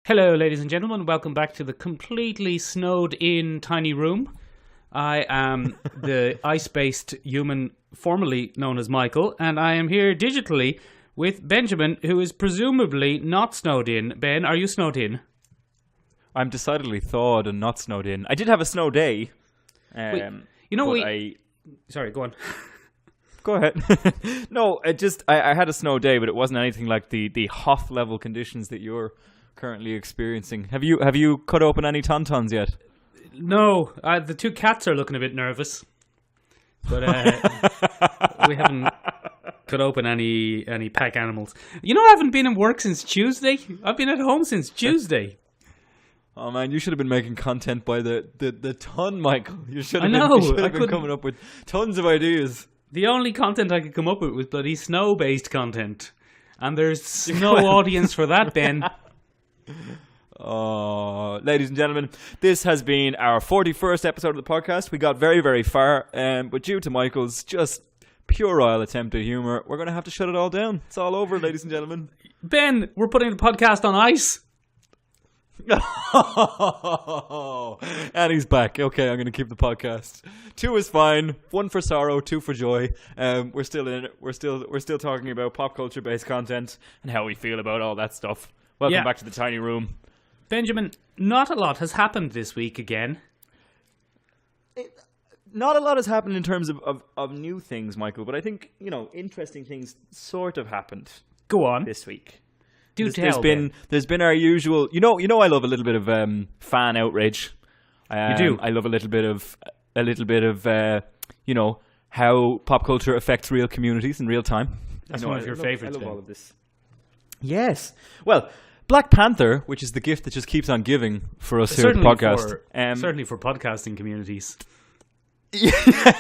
Hello, ladies and gentlemen. Welcome back to the completely snowed-in tiny room. I am the ice-based human formerly known as Michael, and I am here digitally with Benjamin, who is presumably not snowed in. Ben, are you snowed in? I'm decidedly thawed and not snowed in. I did have a snow day. Sorry, go on. Go ahead. No, I had a snow day, but it wasn't anything like the Hoth level conditions that you're currently experiencing. Have you cut open any tauntauns yet? No, the two cats are looking a bit nervous, but we haven't cut open any pack animals. You know, I haven't been in work since Tuesday. I've been at home since Tuesday. Oh man, you should have been making content by the ton, Michael. You should have been coming up with tons of ideas. The only content I could come up with was bloody snow-based content, and there's no audience for that, Ben. Oh, ladies and gentlemen, this has been our 41st episode of the podcast. We got very, very far, but due to Michael's just puerile attempt at humour, we're going to have to shut it all down. It's all over, ladies and gentlemen. Ben, we're putting the podcast on ice. And he's back. Okay, I'm going to keep the podcast. 2 is fine. 1 for sorrow, 2 for joy. We're still in it. We're still talking about pop culture based content and how we feel about all that stuff. Welcome back to the tiny room. Benjamin, not a lot has happened this week again. Not a lot has happened in terms of new things, Michael, but I think, interesting things sort of happened. Go on. This week. There's been our usual, I love a little bit of fan outrage. You do? I love a little bit of how pop culture affects real communities in real time. That's one of your favorites. I love all of this. Yes. Well, Black Panther, which is the gift that just keeps on giving for us here at the podcast. Certainly for podcasting communities. Yeah,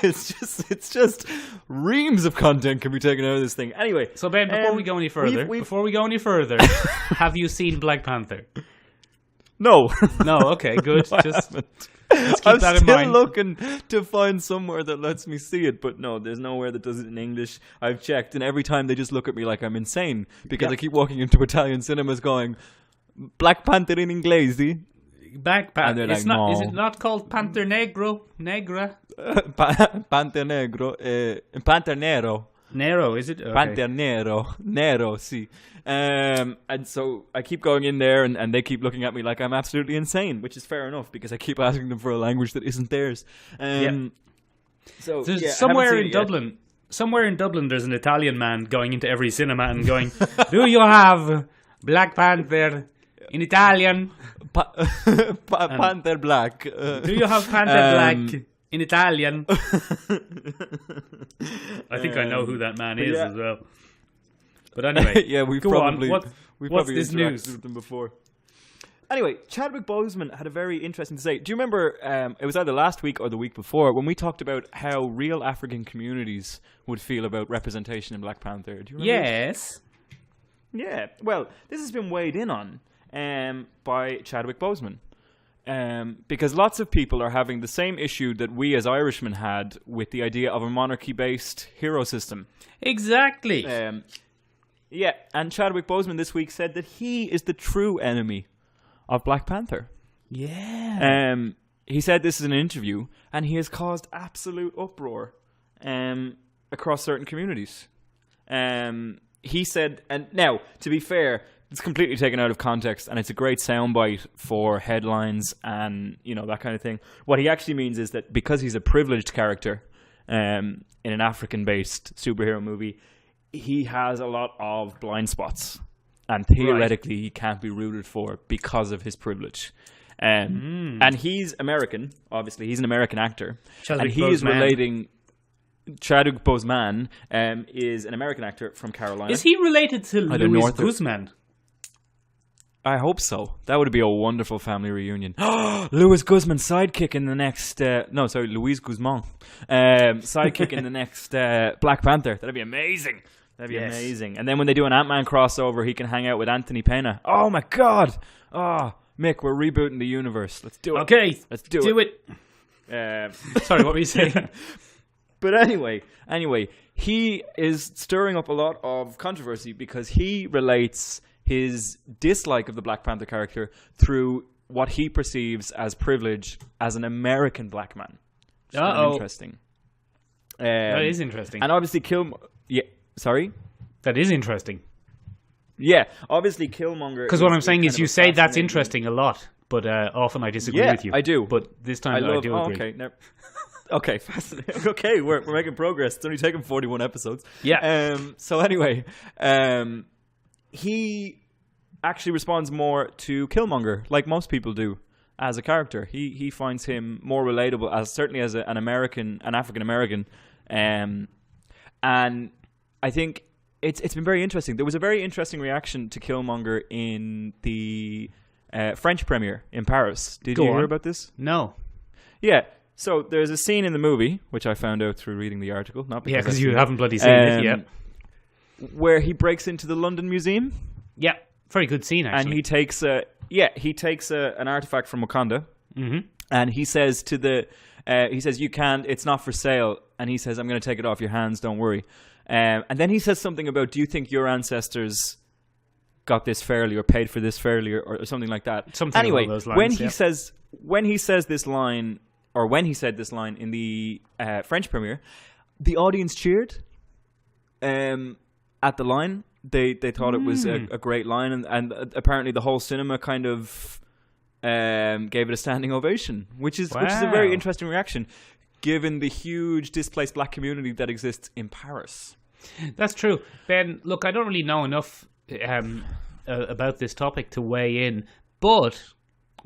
it's just reams of content can be taken out of this thing. Anyway, so Ben, before we go any further, have you seen Black Panther? No. No. Okay, good. Let's keep I'm that in mind. I'm still looking to find somewhere that lets me see it, but no, there's nowhere that does it in English. I've checked, and every time they just look at me like I'm insane because I keep walking into Italian cinemas going, Black Panther in Inglese. Black Panther. Like, no. Is it not called Panther Negra? Panther Negro. Panther Nero. Nero, is it? Okay. Panther Nero, sì. And so I keep going in there and they keep looking at me like I'm absolutely insane, which is fair enough because I keep asking them for a language that isn't theirs. So somewhere in Dublin, there's an Italian man going into every cinema and going, "Do you have Black Panther in Italian? Panther Black. Do you have Panther Black in Italian?" I think I know who that man is as well. But anyway, we've go probably on. What's this news with them before. Anyway, Chadwick Boseman had a very interesting to say. Do you remember? It was either last week or the week before when we talked about how real African communities would feel about representation in Black Panther. Do you remember? Yes. Yeah. Well, this has been weighed in on by Chadwick Boseman. Because lots of people are having the same issue that we as Irishmen had with the idea of a monarchy-based hero system. Exactly. And Chadwick Boseman this week said that he is the true enemy of Black Panther. Yeah. He said this in an interview, and he has caused absolute uproar across certain communities. He said, and now, to be fair, it's completely taken out of context, and it's a great soundbite for headlines and, that kind of thing. What he actually means is that because he's a privileged character in an African-based superhero movie, he has a lot of blind spots. And theoretically, he can't be rooted for because of his privilege. And he's American, obviously. He's an American actor. Chadwick Boseman is an American actor from Carolina. Is he related to Luis Guzman? I hope so. That would be a wonderful family reunion. Luis Guzman sidekick in the next... Luis Guzman. Sidekick in the next Black Panther. That'd be amazing. Amazing. And then when they do an Ant-Man crossover, he can hang out with Anthony Pena. Oh my God. Oh, Mick, we're rebooting the universe. Let's do it. Okay. Let's do it. Sorry, what were you saying? But anyway, he is stirring up a lot of controversy because he relates his dislike of the Black Panther character through what he perceives as privilege as an American black man. It's kind of interesting. That is interesting. And obviously sorry? That is interesting. Yeah, obviously Killmonger... Because what I'm saying is you say that's interesting a lot, but often I disagree with you. I do. But this time I do agree. Okay, okay, fascinating. Okay, we're making progress. It's only taken 41 episodes. Yeah. So anyway, he actually responds more to Killmonger, like most people do, as a character. He finds him more relatable, certainly as an African American, and I think it's been very interesting. There was a very interesting reaction to Killmonger in the French premiere in Paris. Did you hear about this? No. Yeah. So there's a scene in the movie, which I found out through reading the article. Not because you haven't bloody seen it yet. Where he breaks into the London Museum. Yeah, very good scene actually. And he takes an artifact from Wakanda, and he says you can't. It's not for sale. And he says, I'm going to take it off your hands. Don't worry. And then he says something about, do you think your ancestors got this fairly or paid for this fairly or something like that? Something anyway, along those lines, when he says this line, or when he said this line in the French premiere, the audience cheered at the line. They thought it was a great line, and apparently the whole cinema kind of gave it a standing ovation, which is a very interesting reaction, given the huge displaced black community that exists in Paris. That's true. Ben, look, I don't really know enough about this topic to weigh in, but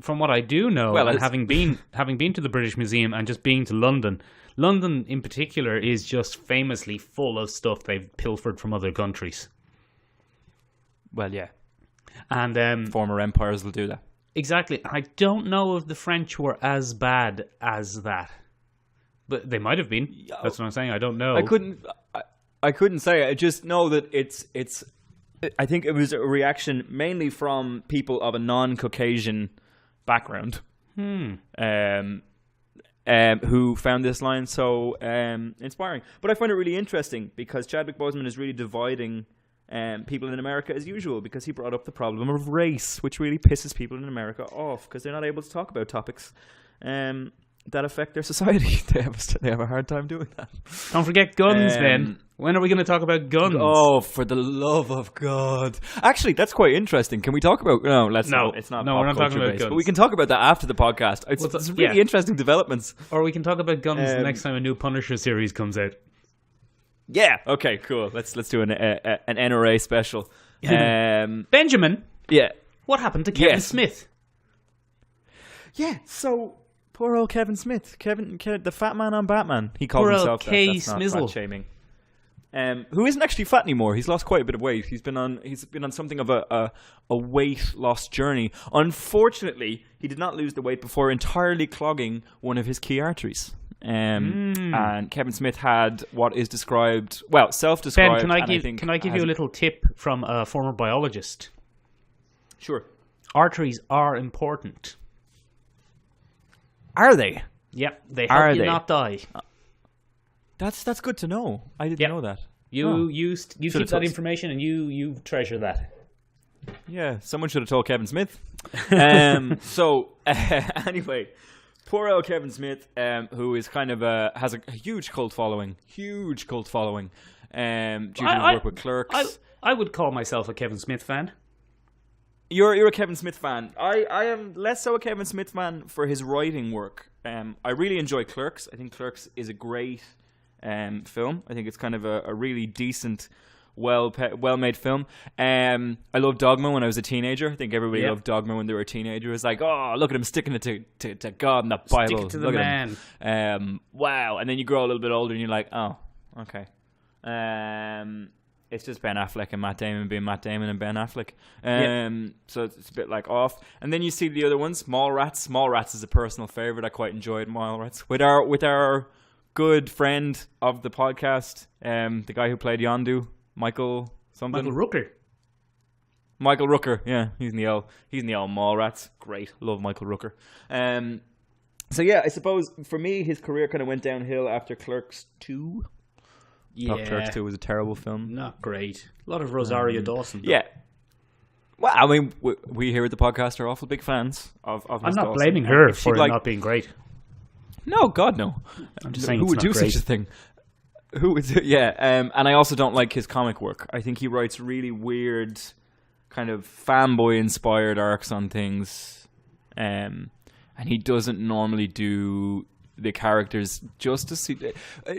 from what I do know, and having been to the British Museum and just being to London in particular is just famously full of stuff they've pilfered from other countries. Well, yeah. And former empires will do that. Exactly. I don't know if the French were as bad as that. But they might have been. That's what I'm saying. I don't know. I couldn't say. I just know that it's I think it was a reaction mainly from people of a non-Caucasian background. Who found this line so inspiring. But I find it really interesting because Chadwick Boseman is really dividing people in America as usual, because he brought up the problem of race, which really pisses people in America off because they're not able to talk about topics that affect their society. They have a hard time doing that. Don't forget guns, Ben. When are we going to talk about guns? Oh, for the love of God! Actually, that's quite interesting. Can we talk about? No, let's not. It's not. No, we're not talking about guns. But we can talk about that after the podcast. It's really interesting developments. Or we can talk about guns the next time a new Punisher series comes out. Yeah. Okay. Cool. Let's do an NRA special. Benjamin. Yeah. What happened to Kevin Smith? Yeah. So poor old Kevin Smith. Kevin, the fat man on Batman. He calls himself that. That's not fat shaming. Who isn't actually fat anymore. He's lost quite a bit of weight. He's been on something of a weight loss journey. Unfortunately, he did not lose the weight before entirely clogging one of his key arteries. And Kevin Smith had what is self-described. Ben, can I give you a little tip from a former biologist? Sure. Arteries are important. Are they? Yep, they help you not die. That's good to know. I didn't know that. You keep that information and you treasure that. Yeah, someone should have told Kevin Smith. Anyway, poor old Kevin Smith, who is kind of has a huge cult following. Due to his work with Clerks. I would call myself a Kevin Smith fan. You're a Kevin Smith fan. I am less so a Kevin Smith fan for his writing work. I really enjoy Clerks. I think Clerks is a great film. I think it's kind of a really decent, well-made film. I loved Dogma when I was a teenager. I think everybody loved Dogma when they were a teenager. It was like, oh, look at him sticking it to God and the Bible. Stick it to the man. Wow. And then you grow a little bit older and you're like, oh, okay. It's just Ben Affleck and Matt Damon being Matt Damon and Ben Affleck. So it's a bit like off. And then you see the other ones, Mallrats. Mallrats is a personal favorite. I quite enjoyed Mallrats. With our good friend of the podcast, the guy who played Yondu, Michael Rooker. Michael Rooker, yeah, he's in the old Mallrats. Great, love Michael Rooker. So yeah, I suppose for me, his career kind of went downhill after Clerks 2. Yeah, Clerks 2 was a terrible film. Not great. A lot of Rosario Dawson. Yeah. Well, I mean, we here at the podcast are awful big fans of I'm Miss not Dawson. blaming her If she'd for it not being great. No, God, no. I'm just saying who it's would not do great. such a thing? Who would? Yeah, and I also don't like his comic work. I think he writes really weird, kind of fanboy-inspired arcs on things, and he doesn't normally do the characters justice. It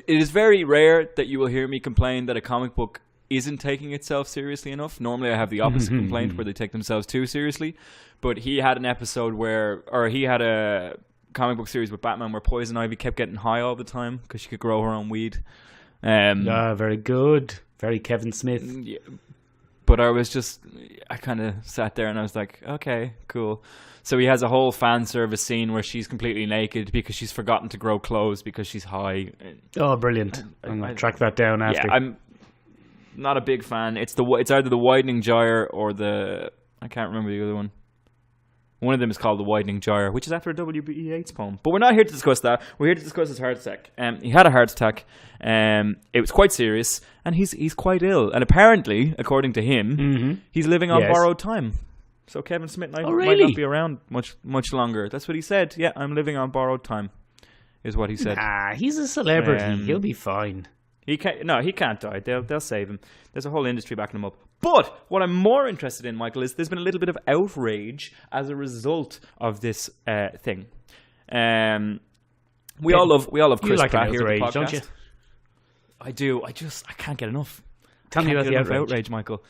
is very rare that you will hear me complain that a comic book isn't taking itself seriously enough. Normally I have the opposite complaint where they take themselves too seriously. But he had an episode he had a comic book series with Batman where Poison Ivy kept getting high all the time because she could grow her own weed. Very good. Very Kevin Smith. Yeah. But I kind of sat there and I was like, okay, cool. So he has a whole fan service scene where she's completely naked because she's forgotten to grow clothes because she's high. Oh, brilliant. I'm going to track that down after. Yeah, I'm not a big fan. It's either the Widening Gyre or I can't remember the other one. One of them is called The Widening Gyre, which is after a W.B. Yeats poem. But we're not here to discuss that. We're here to discuss his heart attack. He had a heart attack. It was quite serious, and he's quite ill. And apparently, according to him, he's living on borrowed time. So Kevin Smith might not be around much longer. That's what he said. Yeah, I'm living on borrowed time, is what he said. He's a celebrity. He'll be fine. He can't die. They'll save him. There's a whole industry backing him up. But what I'm more interested in, Michael, is there's been a little bit of outrage as a result of this thing. We all love Chris Pratt here at the podcast. Don't you? I do. I can't get enough. Tell me about the outrage, Michael.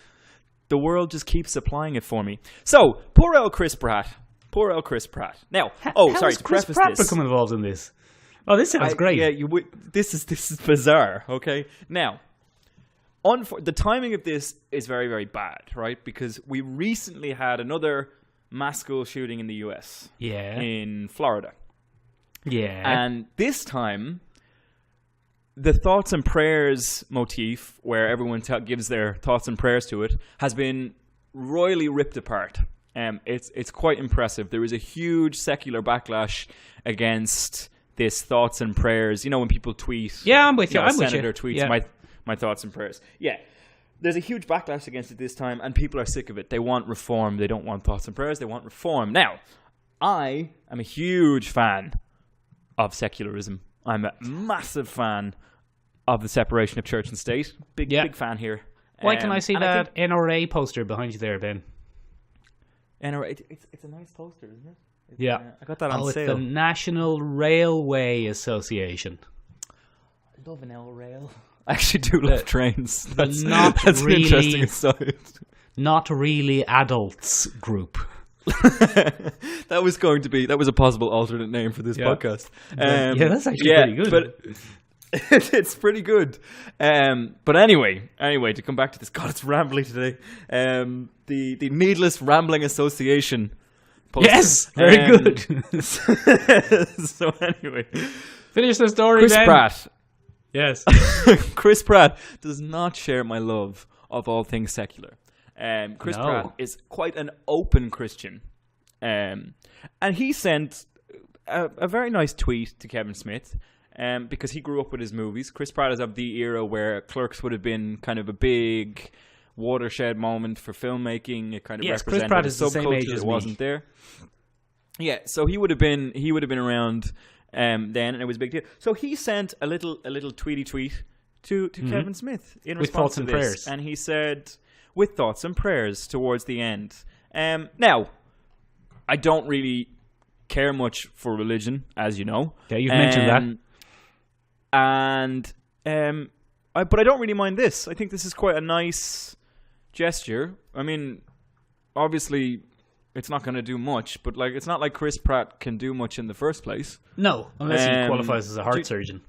The world just keeps supplying it for me. So, poor old Chris Pratt. Now, sorry, to preface Chris Pratt this, become involved in this? Oh, this sounds great. Yeah, this is bizarre. Okay, now, the timing of this is very, very bad, right? Because we recently had another mass school shooting in the U.S. Yeah, in Florida. Yeah, and this time, the thoughts and prayers motif, where everyone gives their thoughts and prayers to it, has been royally ripped apart. It's quite impressive. There is a huge secular backlash against this thoughts and prayers. You know, when people tweet. Yeah, I'm with you. Senator tweets my thoughts and prayers. Yeah. There's a huge backlash against it this time, and people are sick of it. They want reform. They don't want thoughts and prayers. They want reform. Now, I am a huge fan of secularism. I'm a massive fan of the separation of church and state. Big fan here. Why can I see that NRA poster behind you there, Ben? NRA, it's a nice poster, isn't it? Yeah. I got that on sale. It's the National Railway Association. I love an L rail. I actually do love trains. That's not that's really, an interesting aside. Not really adults group. That was a possible alternate name for this podcast. That's actually pretty good. But it's pretty good. But anyway, to come back to this, God, it's rambly today. The Needless Rambling Association poster. Yes, very good. So anyway, finish the story, Chris Ben. Pratt. Yes. Chris Pratt does not share my love of all things secular. Chris Pratt is quite an open Christian. And he sent a very nice tweet to Kevin Smith because he grew up with his movies. Chris Pratt is of the era where Clerks would have been kind of a big watershed moment for filmmaking. It kind of represented Chris Pratt is a the same age subculture as that me. wasn't there. Yeah, so he would have been around then, and it was a big deal. So he sent a little tweety tweet to Kevin Smith in with response thoughts to and this, prayers, and he said, "With thoughts and prayers towards the end." Now, I don't really care much for religion, as you know. Yeah, you've mentioned that, but I don't really mind this. I think this is quite a nice gesture. I mean, obviously, it's not going to do much, but it's not like Chris Pratt can do much in the first place. No, unless he qualifies as a heart surgeon.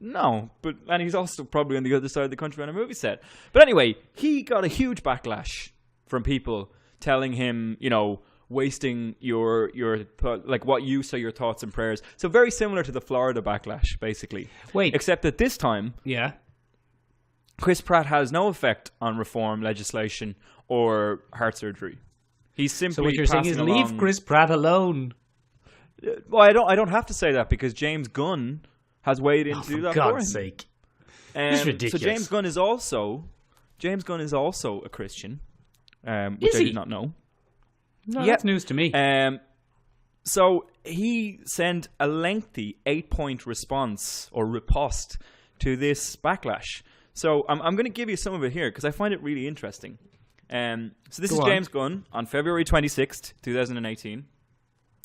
No, and he's also probably on the other side of the country on a movie set. But anyway, he got a huge backlash from people telling him, wasting your what use are your thoughts and prayers. So very similar to the Florida backlash, basically. Wait, except that this time, Chris Pratt has no effect on reform legislation or heart surgery. He's simply so what you're saying is leave Chris Pratt alone. Well, I don't have to say that because James Gunn has weighed in to do that for him. For God's sake. It's ridiculous. So James Gunn is also a Christian. which Is I he? did not know. No, Yep. that's news to me. So he sent a lengthy 8-point response or riposte to this backlash. So I'm going to give you some of it here because I find it really interesting. So this is James Gunn on February 26th, 2018.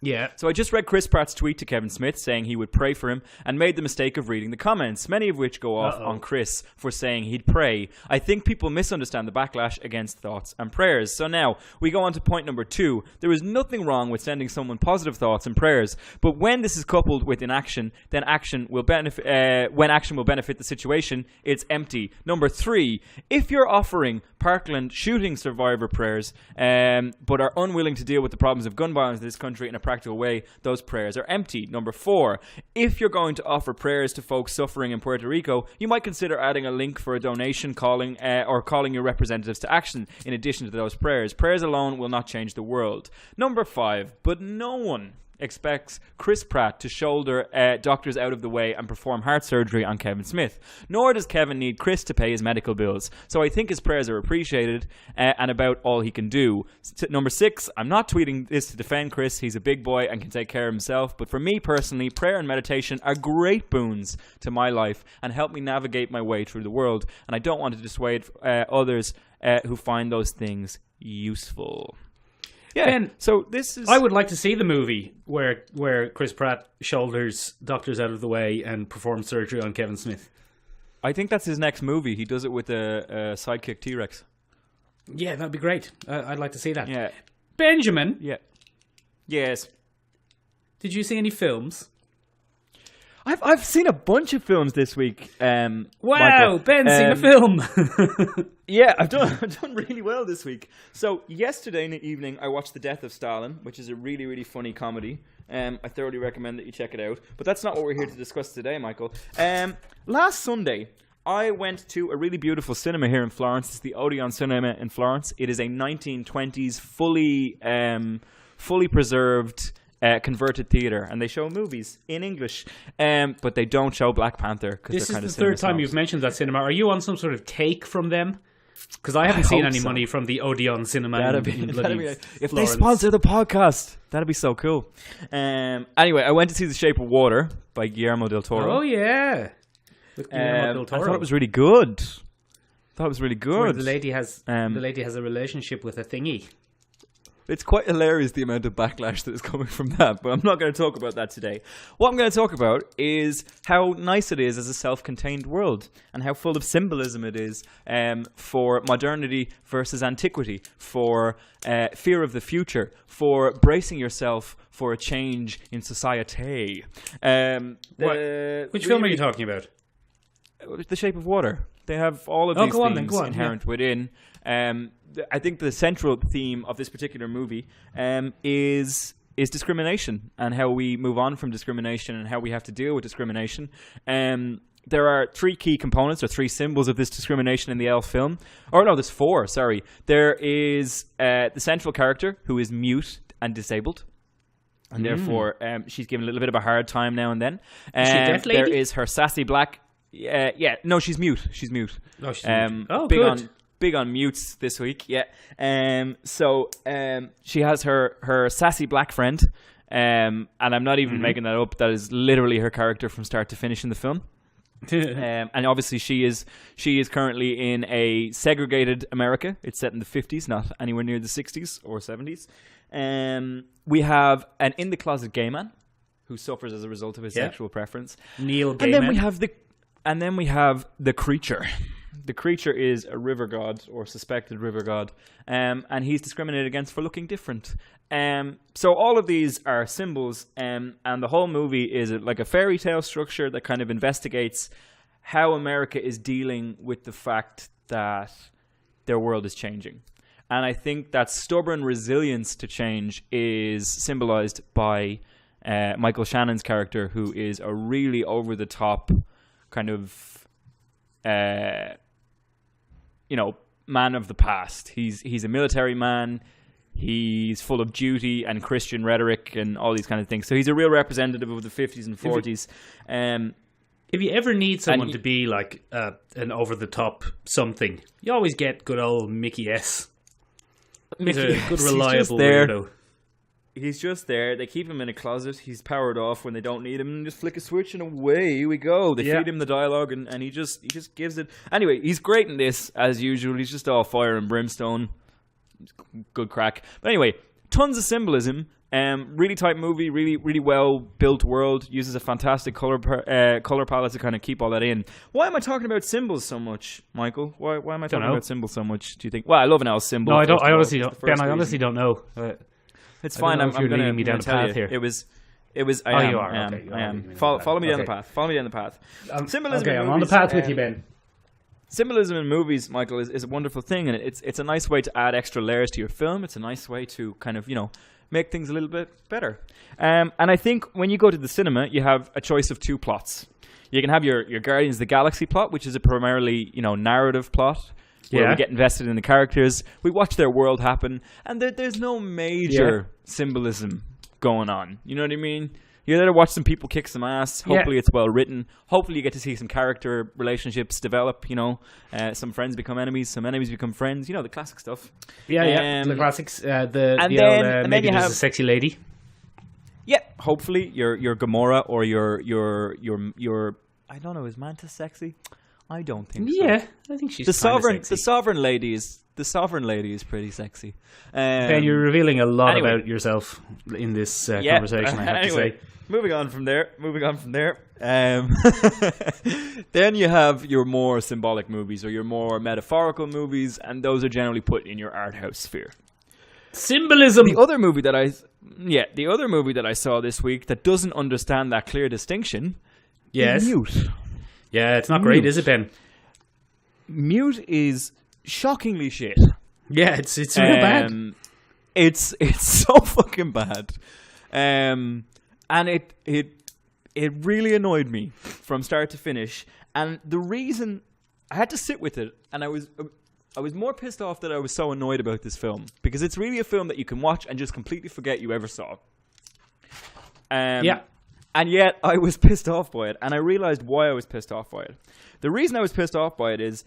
Yeah. So I just read Chris Pratt's tweet to Kevin Smith saying he would pray for him and made the mistake of reading the comments, many of which go off on Chris for saying he'd pray. I think people misunderstand the backlash against thoughts and prayers. So now we go on to point number 2. There is nothing wrong with sending someone positive thoughts and prayers, but when this is coupled with inaction, then action will benefit. When action will benefit the situation, it's empty. Number 3, if you're offering Parkland shooting survivor prayers, but are unwilling to deal with the problems of gun violence in this country in a practical way, those prayers are empty. Number 4, if you're going to offer prayers to folks suffering in Puerto Rico, you might consider adding a link for a donation calling your representatives to action in addition to those prayers. Prayers alone will not change the world. Number 5, but no one expects Chris Pratt to shoulder doctors out of the way and perform heart surgery on Kevin Smith. Nor does Kevin need Chris to pay his medical bills. So I think his prayers are appreciated and about all he can do. Number 6, I'm not tweeting this to defend Chris. He's a big boy and can take care of himself. But for me personally, prayer and meditation are great boons to my life and help me navigate my way through the world. And I don't want to dissuade others who find those things useful. Yeah, Ben, so this is... I would like to see the movie where Chris Pratt shoulders doctors out of the way and performs surgery on Kevin Smith. I think that's his next movie. He does it with a sidekick T-Rex. Yeah, that'd be great. I'd like to see that. Yeah. Benjamin? Yeah. Yes. Did you see any films? I've seen a bunch of films this week. Wow, Michael. Ben's seen a film. Yeah, I've done really well this week. So yesterday in the evening, I watched The Death of Stalin, which is a really, really funny comedy. I thoroughly recommend that you check it out. But that's not what we're here to discuss today, Michael. Last Sunday, I went to a really beautiful cinema here in Florence. It's the Odeon Cinema in Florence. It is a 1920s fully preserved converted theater, and they show movies in English, but they don't show Black Panther because This they're kind is of the third time you've mentioned that cinema. Are you on some sort of take from them? Because I haven't seen any money from the Odeon Cinema in bloody if they Florence. sponsor the podcast, that'd be so cool. Anyway, I went to see The Shape of Water by Guillermo del Toro. Oh yeah, with Guillermo del Toro. I thought it was really good. Where the lady has a relationship with a thingy. It's quite hilarious the amount of backlash that is coming from that, but I'm not going to talk about that today. What I'm going to talk about is how nice it is as a self-contained world and how full of symbolism it is for modernity versus antiquity, for fear of the future, for bracing yourself for a change in society. Which film are you talking about? The Shape of Water. They have all of these things inherent within. I think the central theme of this particular movie is discrimination and how we move on from discrimination and how we have to deal with discrimination. There are 3 key components or 3 symbols of this discrimination in the Elf film. Or no, there's 4, sorry. There is the central character who is mute and disabled. And therefore, she's given a little bit of a hard time now and then. Is she a deaf lady? There is her sassy black... no, she's mute. She's mute. Oh, she's mute. Oh, good. Big on mutes this week, yeah. So she has her sassy black friend, and I'm not even making that up. That is literally her character from start to finish in the film. And obviously she is currently in a segregated America. It's set in the 50s, not anywhere near the 60s or 70s. We have an in-the-closet gay man who suffers as a result of his sexual preference. Neil Gaiman. And then we have the creature. The creature is a river god or suspected river god, and he's discriminated against for looking different. So all of these are symbols, and the whole movie is like a fairy tale structure that kind of investigates how America is dealing with the fact that their world is changing. And I think that stubborn resilience to change is symbolized by Michael Shannon's character, who is a really over-the-top kind of... man of the past. He's a military man. He's full of duty and Christian rhetoric and all these kind of things. So he's a real representative of the 50s and 40s. If you ever need someone to be like an over-the-top something, you always get good old Mickey S. He's a Mickey, good, he's reliable just there. weirdo. He's just there. They keep him in a closet. He's powered off when they don't need him. And just flick a switch and away we go. They feed him the dialogue and he just gives it. Anyway, he's great in this as usual. He's just all fire and brimstone. Good crack. But anyway, tons of symbolism. Really tight movie. Really well built world. Uses a fantastic color palette to kind of keep all that in. Why am I talking about symbols so much, Michael? Why am I talking about symbols so much? Do you think? Well, I love an L symbol. No, I don't. I honestly don't. Ben, I honestly don't know. It's fine. I'm leading me down the path here. It was. I You are. am. Okay, I am. Follow me down the path. Follow me down the path. Symbolism. Okay, in I'm movies, on the path with you, Ben. Symbolism in movies, Michael, is a wonderful thing, and it's a nice way to add extra layers to your film. It's a nice way to kind of make things a little bit better. And I think when you go to the cinema, you have a choice of two plots. You can have your Guardians of the Galaxy plot, which is a primarily narrative plot. Where we get invested in the characters, we watch their world happen, and there's no major symbolism going on. You know what I mean? You're there to watch some people kick some ass. Hopefully it's well written. Hopefully you get to see some character relationships develop, some friends become enemies, some enemies become friends. The classic stuff. The classics. Maybe there's a sexy lady. Yeah, hopefully your Gamora or your I don't know, is Mantis sexy? I don't think so. Yeah, I think she's the sovereign lady is pretty sexy. Ben, you're revealing a lot about yourself in this conversation, I have to say. Moving on from there. Then you have your more symbolic movies or your more metaphorical movies, and those are generally put in your art house sphere. Symbolism. The other movie that I saw this week that doesn't understand that clear distinction is Mute. Yeah, it's not great, is it, Ben? Mute is shockingly shit. Yeah, it's real bad. It's so fucking bad. And it really annoyed me from start to finish. And the reason I had to sit with it, and I was more pissed off that I was so annoyed about this film, because it's really a film that you can watch and just completely forget you ever saw. And yet, I was pissed off by it, and I realized why I was pissed off by it. The reason I was pissed off by it is,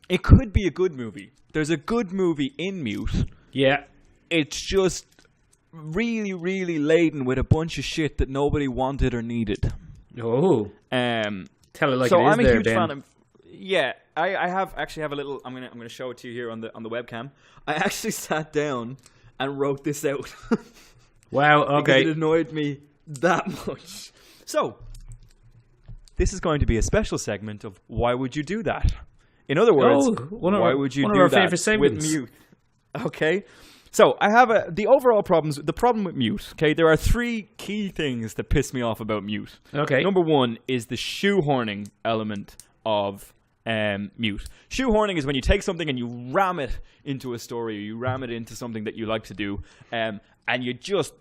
it could be a good movie. There's a good movie in Mute. Yeah. It's just really, really laden with a bunch of shit that nobody wanted or needed. Oh. Tell it like it is. So I'm a huge Ben. fan of... Yeah, I have a little... I'm gonna show it to you here on the webcam. I actually sat down and wrote this out. Wow, okay. Because it annoyed me that much. So, this is going to be a special segment of Why Would You Do That? In other words, why would you do that with Mute? Okay. So, I have the overall problems. The problem with Mute, okay? There are three key things that piss me off about Mute. Okay. Number one is the shoehorning element of Mute. Shoehorning is when you take something and you ram it into a story, or you ram it into something that you like to do, and you just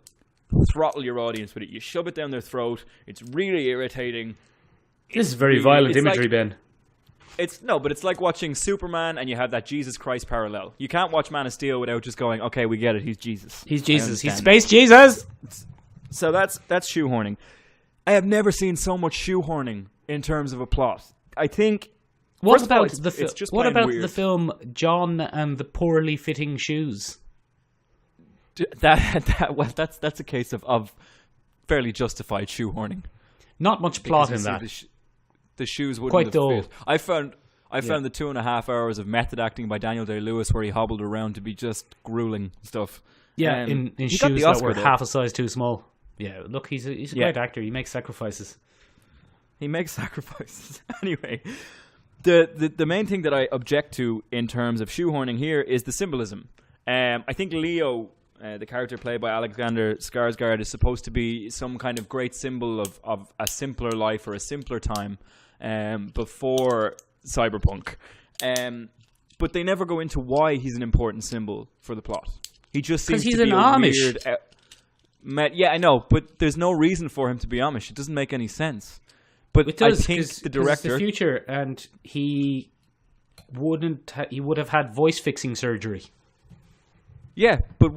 throttle your audience with it. You shove it down their throat. It's really irritating. This is very violent imagery, Ben. But it's like watching Superman and you have that Jesus Christ parallel. You can't watch Man of Steel without just going, okay, we get it, he's Jesus. He's Jesus. He's Space Jesus! So that's shoehorning. I have never seen so much shoehorning in terms of a plot. I think... What about the film John and the Poorly Fitting Shoes? That's a case of fairly justified shoehorning. Not much plot in that. The shoes wouldn't quite have dull. fit. I found the 2.5 hours of method acting by Daniel Day-Lewis where he hobbled around to be just grueling stuff. Yeah, in shoes that were half a size too small. Yeah, look, he's a great actor. He makes sacrifices. Anyway, the main thing that I object to in terms of shoehorning here is the symbolism. I think Leo, the character played by Alexander Skarsgård, is supposed to be some kind of great symbol of a simpler life or a simpler time before Cyberpunk. But they never go into why he's an important symbol for the plot. He just seems to be Amish. Weird... yeah, I know, but there's no reason for him to be Amish. It doesn't make any sense. But it does, I think the director... It's the future, and he would have had voice fixing surgery. Yeah, but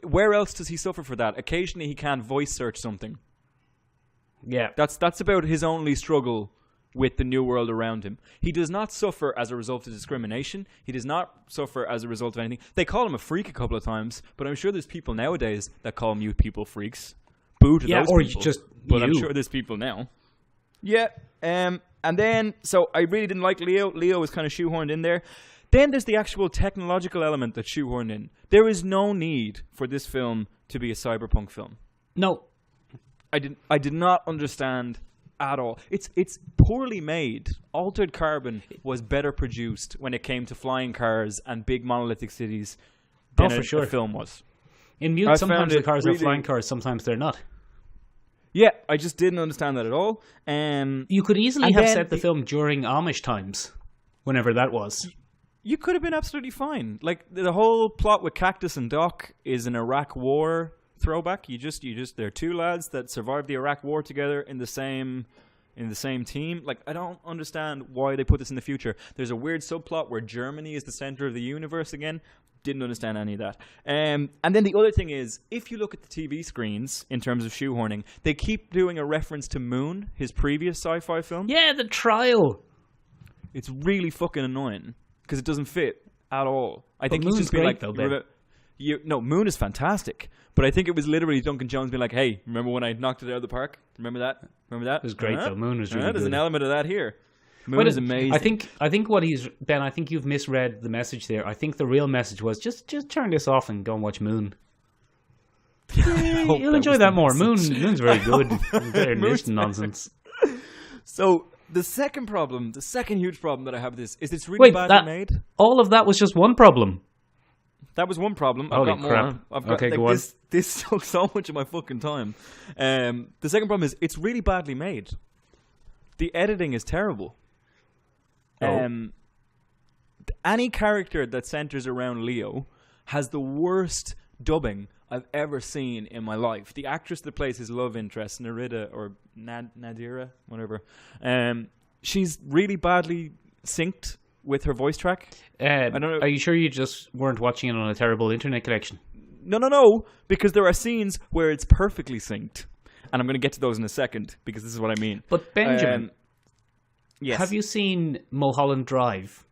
where else does he suffer for that? Occasionally he can't voice search something. Yeah. That's about his only struggle with the new world around him. He does not suffer as a result of discrimination. He does not suffer as a result of anything. They call him a freak a couple of times, but I'm sure there's people nowadays that call mute people freaks. Boo to those people. Just but I'm sure there's people now. Yeah. And then, so I really didn't like Leo. Leo was kind of shoehorned in there. Then there's the actual technological element that's shoehorned in. There is no need for this film to be a cyberpunk film. No. I did not understand at all. It's poorly made. Altered Carbon was better produced when it came to flying cars and big monolithic cities than for sure. a film was. In Mute, sometimes the cars are flying cars, sometimes they're not. Yeah, I just didn't understand that at all. You could easily have set the film during Amish times, whenever that was. You could have been absolutely fine. Like, the whole plot with Cactus and Doc is an Iraq War throwback. They're two lads that survived the Iraq War together in the same team. Like, I don't understand why they put this in the future. There's a weird subplot where Germany is the center of the universe again. Didn't understand any of that. And then the other thing is, if you look at the TV screens in terms of shoehorning, they keep doing a reference to Moon, his previous sci-fi film. Yeah, The Trial. It's really fucking annoying because it doesn't fit at all. I think Moon's he's just great, like, though, Ben. No, Moon is fantastic. But I think it was literally Duncan Jones being like, hey, remember when I knocked it out of the park? Remember that? It was great, though. Moon was really good. There's an element of that here. Moon is amazing. I think what Ben, I think you've misread the message there. I think the real message was just turn this off and go and watch Moon. You'll enjoy that more. Moon's very good. They're listening nonsense. So the second huge problem that I have with this is it's really badly made. All of that was just one problem. That was one problem. Holy I've got crap. more. Okay, go on. This took so much of my fucking time. The second problem is it's really badly made. The editing is terrible. Any character that centers around Leo has the worst dubbing I've ever seen in my life. The actress that plays his love interest, Narita or Nadira, whatever, she's really badly synced with her voice track. I don't know. Are you sure you just weren't watching it on a terrible internet connection? No, because there are scenes where it's perfectly synced. And I'm going to get to those in a second, because this is what I mean. But Benjamin, yes. Have you seen Mulholland Drive?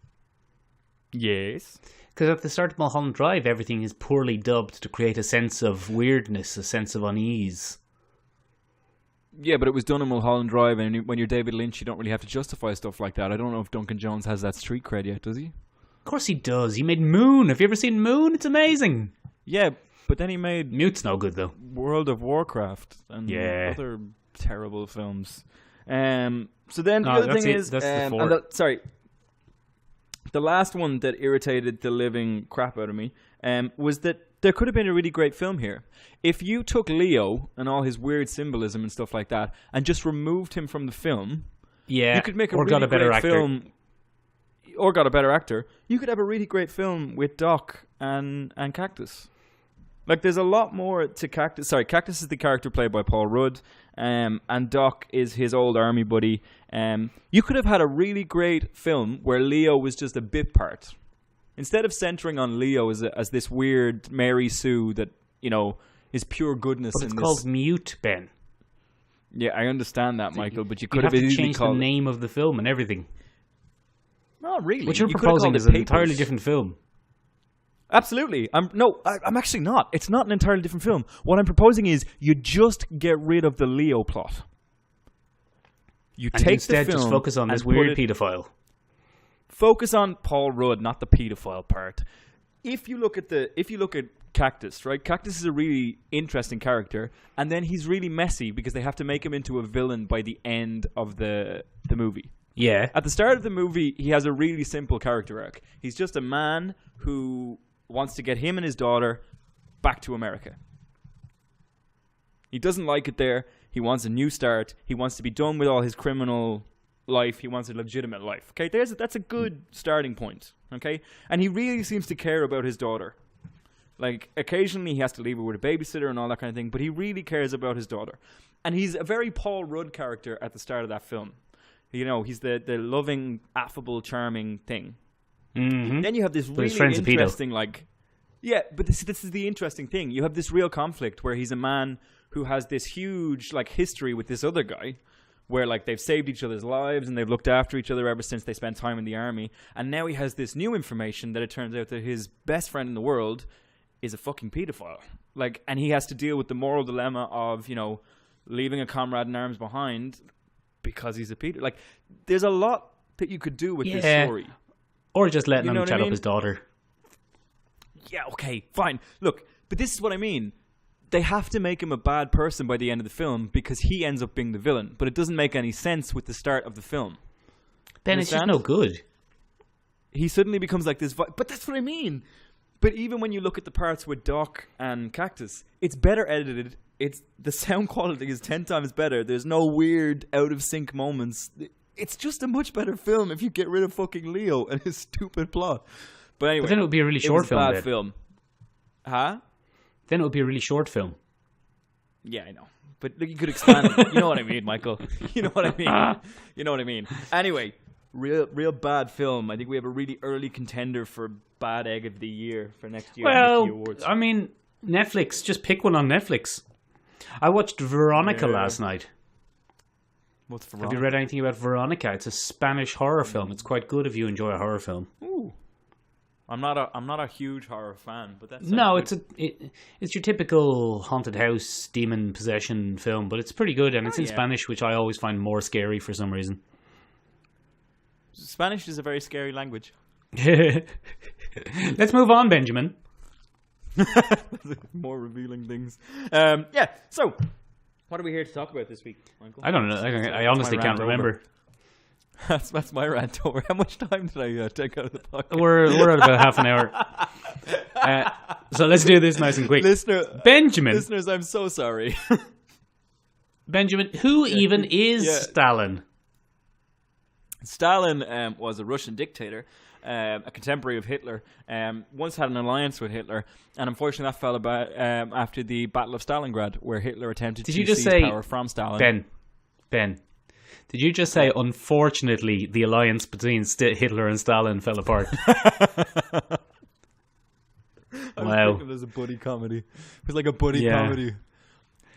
Yes. Because at the start of Mulholland Drive, everything is poorly dubbed to create a sense of weirdness, a sense of unease. Yeah, but it was done in Mulholland Drive, and when you're David Lynch, you don't really have to justify stuff like that. I don't know if Duncan Jones has that street cred yet, does he? Of course he does. He made Moon. Have you ever seen Moon? It's amazing. Yeah, but then he made Mute's no good, though. World of Warcraft and other terrible films. So then the other thing is... That's the four. The last one that irritated the living crap out of me was that there could have been a really great film here. If you took Leo and all his weird symbolism and stuff like that and just removed him from the film, you could make a really great film. Or got a better actor. You could have a really great film with Doc and Cactus. Like, there's a lot more to Cactus. Sorry, Cactus is the character played by Paul Rudd, and Doc is his old army buddy. You could have had a really great film where Leo was just a bit part. Instead of centering on Leo as this weird Mary Sue that, is pure goodness. But it's called Mute, Ben. Yeah, I understand that, Michael, but you could have changed the name of the film and everything. Not really. What you're proposing is an entirely different film. Absolutely. I'm actually not. It's not an entirely different film. What I'm proposing is you just get rid of the Leo plot. You and take instead the film just focus on this weird pedophile. Focus on Paul Rudd, not the pedophile part. If you look at Cactus, right? Cactus is a really interesting character, and then he's really messy because they have to make him into a villain by the end of the movie. Yeah. At the start of the movie, he has a really simple character arc. He's just a man who wants to get him and his daughter back to America. He doesn't like it there. He wants a new start. He wants to be done with all his criminal life. He wants a legitimate life. Okay, that's a good starting point. Okay, and he really seems to care about his daughter. Like, occasionally he has to leave her with a babysitter and all that kind of thing, but he really cares about his daughter. And he's a very Paul Rudd character at the start of that film. He's the loving, affable, charming thing. Mm-hmm. Then you have this really interesting, but this is the interesting thing. You have this real conflict where he's a man who has this huge, history with this other guy, where like they've saved each other's lives and they've looked after each other ever since they spent time in the army. And now he has this new information that it turns out that his best friend in the world is a fucking pedophile. Like, and he has to deal with the moral dilemma of, you know, leaving a comrade in arms behind because he's a pedophile. Like, there's a lot that you could do with this story. Or just letting You know him what chat I mean? up his daughter. Yeah, okay, fine. Look, but this is what I mean. They have to make him a bad person by the end of the film because he ends up being the villain. But it doesn't make any sense with the start of the film. Then it's just no good. He suddenly becomes like this... But that's what I mean. But even when you look at the parts with Doc and Cactus, it's better edited. The sound quality is 10 times better. There's no weird, out-of-sync moments. It's just a much better film if you get rid of fucking Leo and his stupid plot. But anyway... But then it would be a really short film. It was a bad film. Huh? Then it would be a really short film. Yeah, I know. But look, you could expand it. You know what I mean, Michael. You know what I mean. You know what I mean. Anyway, real bad film. I think we have a really early contender for Bad Egg of the Year for next year. Well, Awards. I mean, Netflix. Just pick one on Netflix. I watched Veronica last night. What's Veronica? Have you read anything about Veronica? It's a Spanish horror film. It's quite good if you enjoy a horror film. Ooh. I'm not a huge horror fan, but that's it's your typical haunted house demon possession film, but it's pretty good and it's in Spanish, which I always find more scary for some reason. Spanish is a very scary language. Let's move on, Benjamin. More revealing things. So what are we here to talk about this week, Michael? I don't know. I honestly can't remember. That's my rant over. How much time did I take out of the podcast? We're at about half an hour. So let's do this nice and quick. Benjamin. Listeners, I'm so sorry. Benjamin, who even is Stalin? Stalin was a Russian dictator, a contemporary of Hitler, once had an alliance with Hitler, and unfortunately that fell about after the Battle of Stalingrad, where Hitler attempted to seize power from Stalin. Ben, did you just say, unfortunately, the alliance between Hitler and Stalin fell apart? I was thinking it was a buddy comedy. It was like a buddy comedy.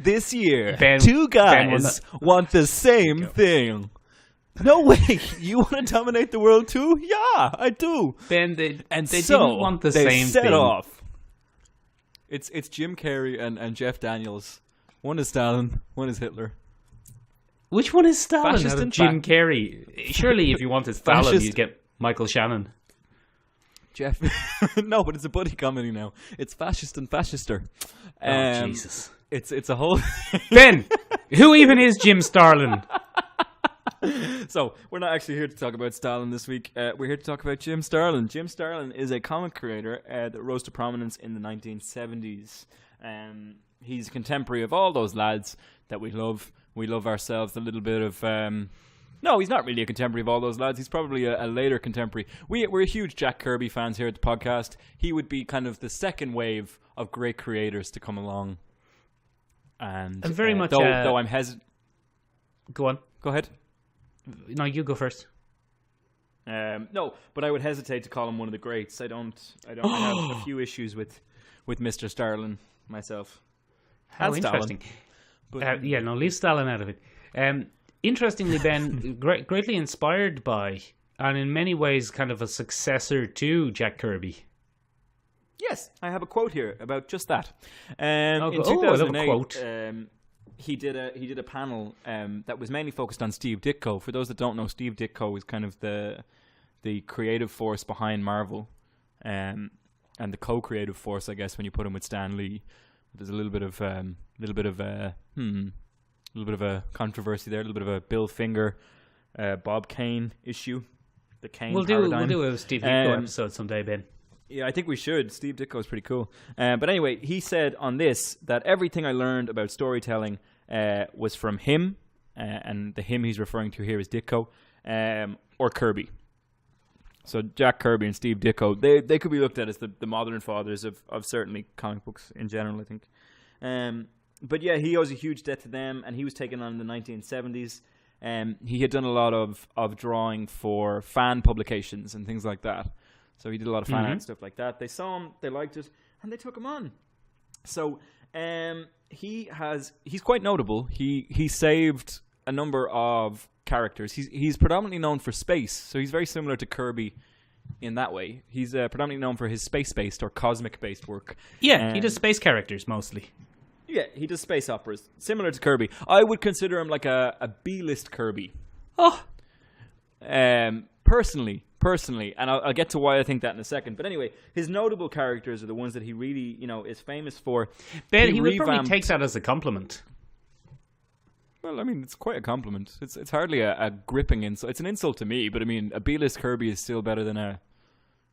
This year, two guys want the same thing. No way! You want to dominate the world too? Yeah, I do. Ben, they didn't want the same set thing. Off. It's Jim Carrey and Jeff Daniels. One is Stalin, one is Hitler. Which one is Stalin? Out of Jim Carrey. Surely, if you wanted Stalin, you'd get Michael Shannon. Jeff. No, but it's a buddy comedy now. It's fascist and fascister. Oh, Jesus. It's a whole... Ben, who even is Jim Starlin? So, we're not actually here to talk about Stalin this week. We're here to talk about Jim Starlin. Jim Starlin is a comic creator that rose to prominence in the 1970s. He's a contemporary of all those lads that we love. We love ourselves a little bit of... No, he's not really a contemporary of all those lads. He's probably a later contemporary. We're huge Jack Kirby fans here at the podcast. He would be kind of the second wave of great creators to come along. And very much... Though I'm hesitant... Go on. Go ahead. No, you go first. No, but I would hesitate to call him one of the greats. I have a few issues with Mr. Starlin myself. How interesting. But, leave Stalin out of it. Interestingly, Ben, greatly inspired by, and in many ways kind of a successor to Jack Kirby. Yes, I have a quote here about just that. In 2008, I love a quote. He did a panel that was mainly focused on Steve Ditko. For those that don't know, Steve Ditko is kind of the creative force behind Marvel, and the co-creative force, I guess, when you put him with Stan Lee. There's a little bit of a controversy there, a little bit of a Bill Finger, Bob Kane issue. The Kane paradigm. We'll do a Steve Ditko episode someday, Ben. Yeah, I think we should. Steve Ditko is pretty cool. But anyway, he said on this that everything I learned about storytelling was from him, and the him he's referring to here is Ditko, or Kirby. So Jack Kirby and Steve Ditko, they could be looked at as the modern fathers of certainly comic books in general, I think. But yeah, he owes a huge debt to them, and he was taken on in the 1970s. He had done a lot of drawing for fan publications and things like that. So he did a lot of fan art stuff like that. They saw him, they liked it, and they took him on. So he's quite notable. He saved a number of characters. He's predominantly known for space, so he's very similar to Kirby in that way. He's predominantly known for his space-based or cosmic-based work. Yeah, he does space characters mostly. Yeah, he does space operas, similar to Kirby. I would consider him like a B-list Kirby. Oh. Personally, and I'll get to why I think that in a second. But anyway, his notable characters are the ones that he really, is famous for. Ben, he would probably take that as a compliment. Well, I mean, it's quite a compliment. It's hardly a gripping insult. It's an insult to me, but I mean, a B-list Kirby is still better than an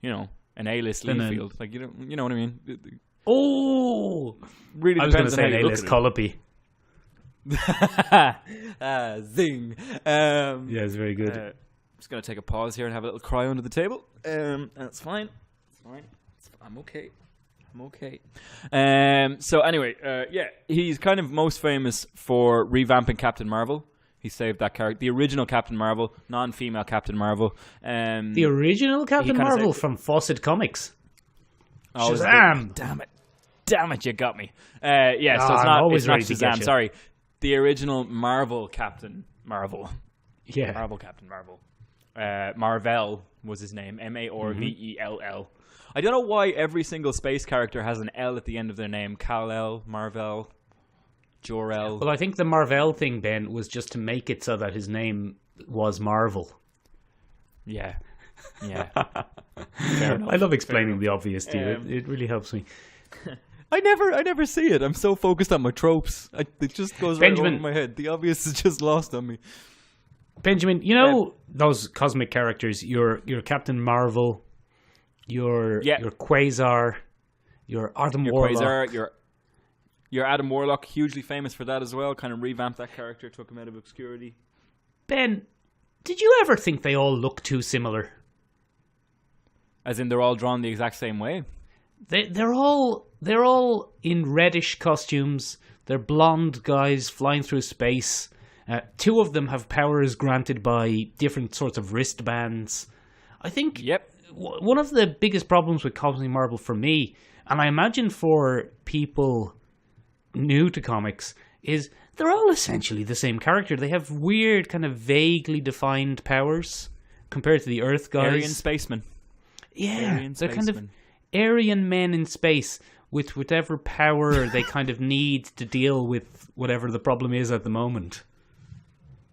A-list Leafield. Like, you know what I mean? Oh! Really I was going to say an A-list Colopy. Zing. Yeah, it's very good. I'm just going to take a pause here and have a little cry under the table. That's fine. It's fine. I'm okay. So anyway, he's kind of most famous for revamping Captain Marvel. He saved that character, the original Captain Marvel, non-female Captain Marvel. The original Captain Marvel from Fawcett Comics. Oh, Shazam! Damn it, you got me. So it's not Shazam. Sorry, the original Marvel Captain Marvel. Yeah, Marvel Captain Marvel. Marvel was his name. Marvell. I don't know why every single space character has an L at the end of their name. Kal-El, Marvel, Jor-El. Well, I think the Marvel thing, Ben, was just to make it so that his name was Marvel. Yeah. Fair enough. I love explaining the obvious to you. It really helps me. I never see it. I'm so focused on my tropes. It just goes right over my head. The obvious is just lost on me. Benjamin, those cosmic characters, your Captain Marvel, your Quasar, your Adam Warlock. Quasar, your Adam Warlock, hugely famous for that as well. Kind of revamped that character, took him out of obscurity. Ben, did you ever think they all look too similar? As in, they're all drawn the exact same way. They're all in reddish costumes. They're blonde guys flying through space. Two of them have powers granted by different sorts of wristbands. I think one of the biggest problems with Cosmic Marvel for me, and I imagine for people new to comics, is they're all essentially the same character. They have weird, kind of vaguely defined powers compared to the Earth guys. Aryan spacemen. Yeah, they're kind of Aryan men in space with whatever power they kind of need to deal with whatever the problem is at the moment.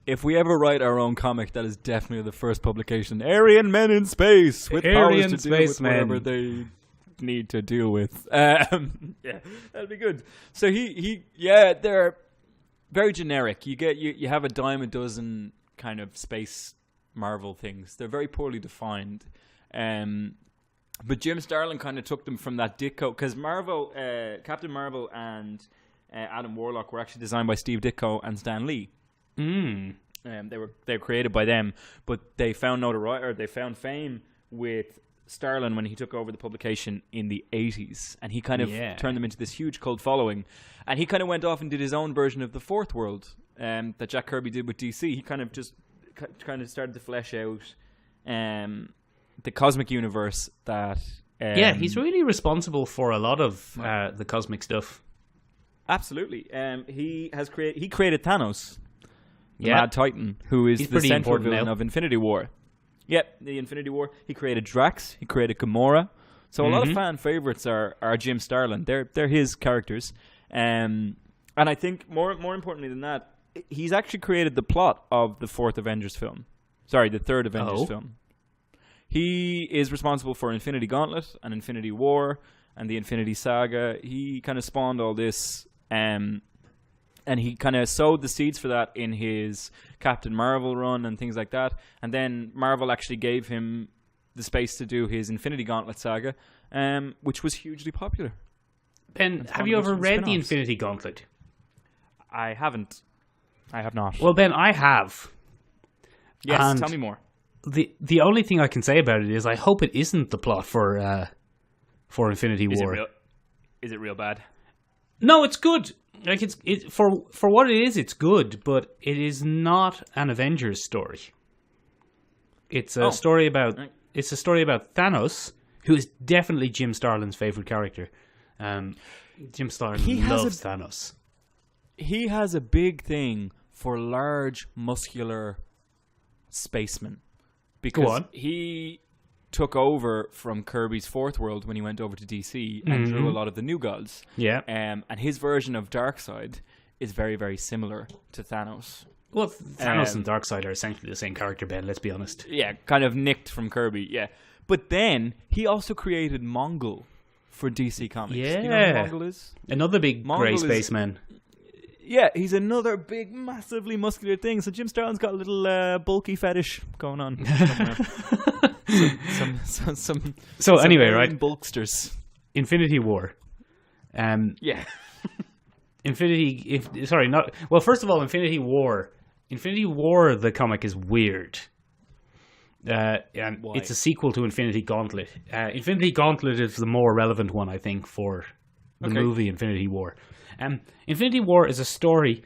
If we ever write our own comic, that is definitely the first publication. Aryan men in space with powers to deal with whatever they need to deal with. That'd be good. So they're very generic. You have a dime a dozen kind of space Marvel things. They're very poorly defined. But Jim Starlin kind of took them from that Ditko, because Captain Marvel and Adam Warlock were actually designed by Steve Ditko and Stan Lee. They were created by them, but they found notoriety, or they found fame with Starlin when he took over the publication in the 80s, and he kind of turned them into this huge cult following. And he kind of went off and did his own version of the Fourth World that Jack Kirby did with DC. He kind of just started to flesh out the cosmic universe that. He's really responsible for a lot of the cosmic stuff. Absolutely. He created Thanos. The Mad Titan, who is the central villain of Infinity War. Yep, the Infinity War. He created Drax. He created Gamora. So a lot of fan favorites are Jim Starlin. They're his characters. And I think more importantly than that, he's actually created the plot of the third Avengers film. He is responsible for Infinity Gauntlet and Infinity War and the Infinity Saga. He kind of spawned all this. And he kind of sowed the seeds for that in his Captain Marvel run and things like that. And then Marvel actually gave him the space to do his Infinity Gauntlet saga, which was hugely popular. Ben, have you ever read the Infinity Gauntlet? I haven't. I have not. Well, Ben, I have. Yes, and tell me more. The only thing I can say about it is I hope it isn't the plot for Infinity War. Is it real bad? No, it's good. Like for what it is, it's good, but it is not an Avengers story. It's a story about Thanos, who is definitely Jim Starlin's favorite character. Jim Starlin loves Thanos. He has a big thing for large, muscular spacemen. Go Because on. he took over from Kirby's Fourth World when he went over to DC and drew a lot of the new gods. Yeah. And his version of Darkseid is very, very similar to Thanos. Well, Thanos and Darkseid are essentially the same character, Ben, let's be honest. Yeah, kind of nicked from Kirby, yeah. But then he also created Mongol for DC Comics. Yeah. Do you know who Mongol is? Another big Mongol grey is- spaceman. Yeah, he's another big, massively muscular thing. So Jim Starlin's got a little bulky fetish going on somewhere. some Anyway, alien right? bulksters. Infinity War. Yeah. First of all, Infinity War. Infinity War, the comic, is weird. And Why? it's a sequel to Infinity Gauntlet. Infinity Gauntlet is the more relevant one, I think, for the movie Infinity War. Infinity War is a story.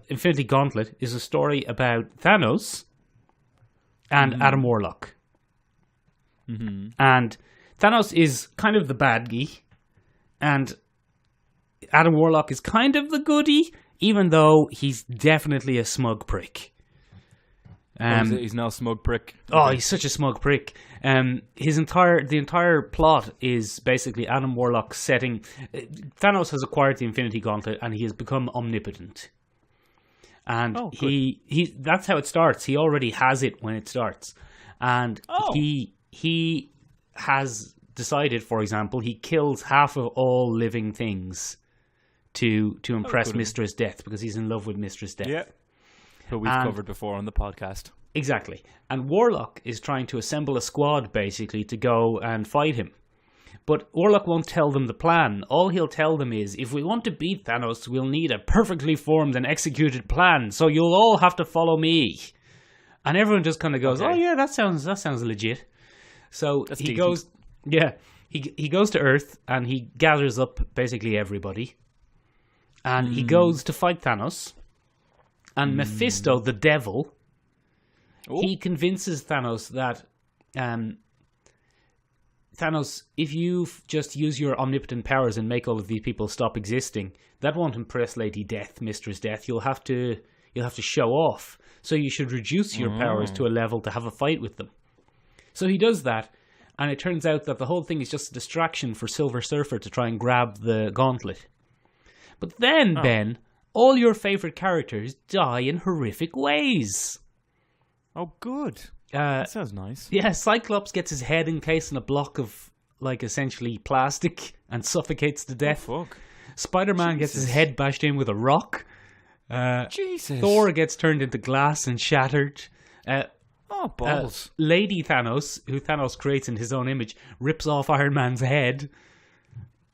Infinity Gauntlet is a story about Thanos and Adam Warlock. Mm-hmm. And Thanos is kind of the bad guy, and Adam Warlock is kind of the goodie, even though he's definitely a smug prick. He's now a smug prick. Oh, he's such a smug prick. The entire plot is basically Adam Warlock setting. Thanos has acquired the Infinity Gauntlet, and he has become omnipotent. And he that's how it starts. He already has it when it starts, and he has decided, for example, he kills half of all living things to impress Mistress Death, because he's in love with Mistress Death. Yeah. Who we've covered before on the podcast. Exactly. And Warlock is trying to assemble a squad, basically, to go and fight him. But Warlock won't tell them the plan. All he'll tell them is, if we want to beat Thanos, we'll need a perfectly formed and executed plan, so you'll all have to follow me. And everyone just kind of goes, oh yeah, that sounds legit. So That's he decent. goes, he goes to Earth, and he gathers up basically everybody. And he goes to fight Thanos. And Mephisto, the devil, he convinces Thanos that, Thanos, if you just use your omnipotent powers and make all of these people stop existing, that won't impress Lady Death, Mistress Death. You'll have to show off. So you should reduce your powers to a level to have a fight with them. So he does that, and it turns out that the whole thing is just a distraction for Silver Surfer to try and grab the gauntlet. But then, Ben, all your favourite characters die in horrific ways. Oh, good. That sounds nice. Yeah, Cyclops gets his head encased in a block of, like, essentially plastic and suffocates to death. Oh, fuck. Spider-Man gets his head bashed in with a rock. Jesus. Thor gets turned into glass and shattered. Balls. Lady Thanos, who Thanos creates in his own image, rips off Iron Man's head.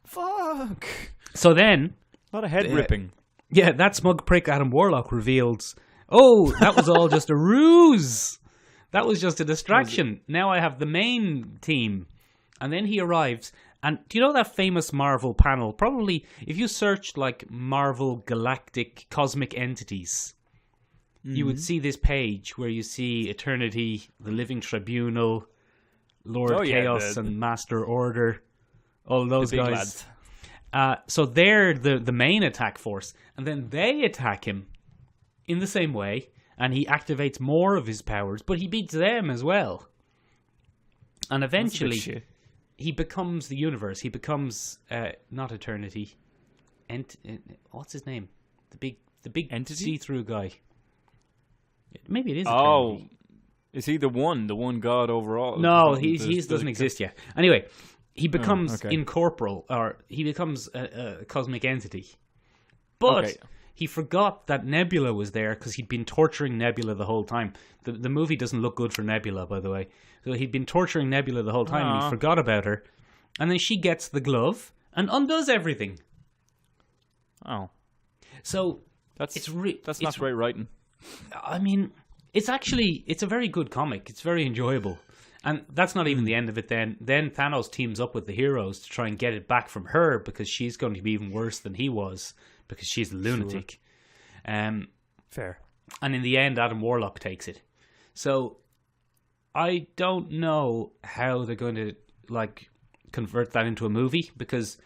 Fuck. So then... A lot of head ripping. Yeah, that smug prick Adam Warlock reveals, oh, that was all just a ruse. That was just a distraction. Now I have the main team. And then he arrives. And do you know that famous Marvel panel? Probably, if you searched like Marvel Galactic Cosmic Entities, you would see this page where you see Eternity, the Living Tribunal, Lord Chaos and Master Order. All those big guys. lads. So they're the main attack force, and then they attack him in the same way, and he activates more of his powers, but he beats them as well. And eventually, he becomes the universe. He becomes not Eternity. What's his name? The big Entity? see-through guy. Maybe it is. Oh, Eternity. is he the one God overall? No, he doesn't exist yet. Anyway. He becomes incorporeal, or he becomes a cosmic entity. But he forgot that Nebula was there because he'd been torturing Nebula the whole time. The movie doesn't look good for Nebula, by the way. So he'd been torturing Nebula the whole time, and he forgot about her. And then she gets the glove and undoes everything. Oh. So that's not great writing. I mean, it's a very good comic. It's very enjoyable. And that's not even the end of it then. Then Thanos teams up with the heroes to try and get it back from her, because she's going to be even worse than he was, because she's a lunatic. Sure. Fair. And in the end, Adam Warlock takes it. So I don't know how they're going to convert that into a movie, because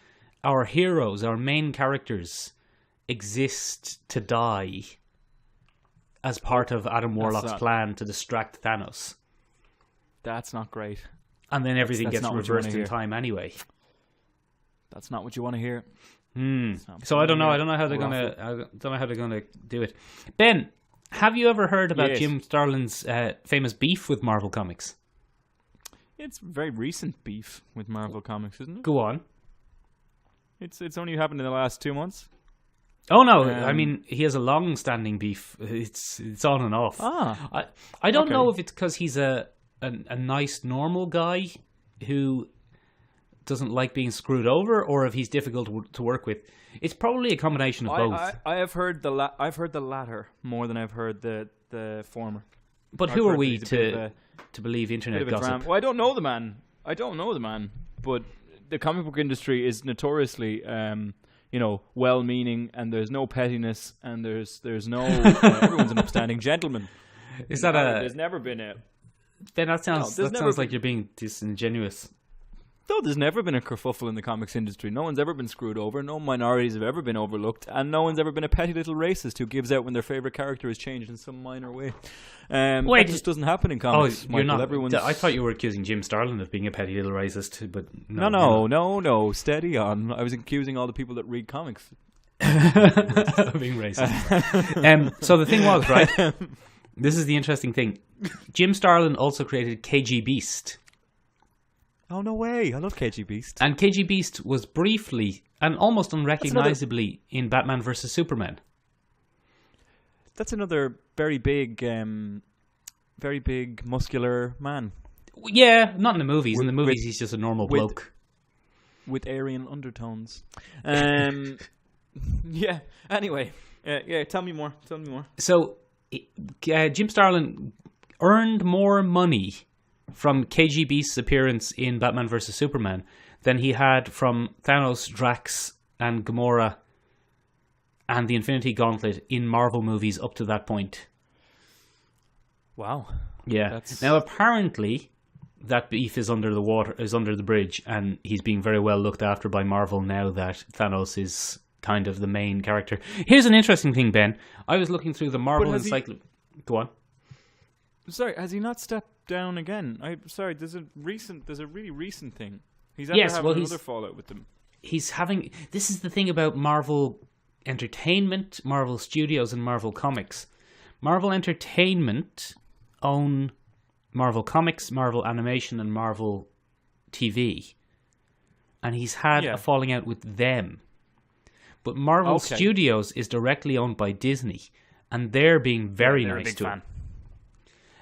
our heroes, our main characters, exist to die. as part of Adam Warlock's not- plan to distract Thanos. That's not great. And then everything that's gets not what you wanna reversed in hear. time anyway. That's not what you want to hear. So I don't know. I don't know how they're gonna do it. Ben, have you ever heard about Yes. Jim Starlin's famous beef with Marvel Comics? It's very recent beef with Marvel Comics, isn't it? Go on. It's only happened in the last 2 months. Oh no! I mean, he has a long-standing beef. It's on and off. I don't know if it's because he's a nice normal guy who doesn't like being screwed over, or if he's difficult to work with. It's probably a combination of both. I have heard I've heard the latter more than I've heard the former. But I've who are heard we that he's a bit of to believe bit internet of a gossip? drama. Well, I don't know the man. But the comic book industry is notoriously, well-meaning, and there's no pettiness, and there's no everyone's an upstanding gentleman. Is that There's never been a. Ben? That sounds there's never like you're being disingenuous. No, there's never been a kerfuffle in the comics industry. No one's ever been screwed over. No minorities have ever been overlooked, and no one's ever been a petty little racist who gives out when their favorite character is changed in some minor way. That just doesn't happen in comics. You're not. Everyone's... I thought you were accusing Jim Starlin of being a petty little racist, but No. Steady on. I was accusing all the people that read comics. being racist. So the thing was, right? This is the interesting thing. Jim Starlin also created KG Beast. Oh, no way. I love KG Beast. And KG Beast was briefly and almost unrecognizably in Batman vs. Superman. That's another very big muscular man. Yeah, not in the movies. In the movies, he's just a normal bloke. With Aryan undertones. Yeah, anyway. Tell me more. So, Jim Starlin earned more money from KG Beast's appearance in Batman vs. Superman than he had from Thanos, Drax, and Gamora and the Infinity Gauntlet in Marvel movies up to that point. Wow. Yeah. Now, apparently, that beef is under the bridge, and he's being very well looked after by Marvel now that Thanos is kind of the main character. Here's an interesting thing, Ben. I was looking through the Marvel encyclopedia. Go on. Sorry, has he not stepped down again? There's a really recent thing. He's having another fallout with them. This is the thing about Marvel Entertainment, Marvel Studios, and Marvel Comics. Marvel Entertainment own Marvel Comics, Marvel Animation, and Marvel TV. And he's had a falling out with them. But Marvel Studios is directly owned by Disney, and they're being very nice to him.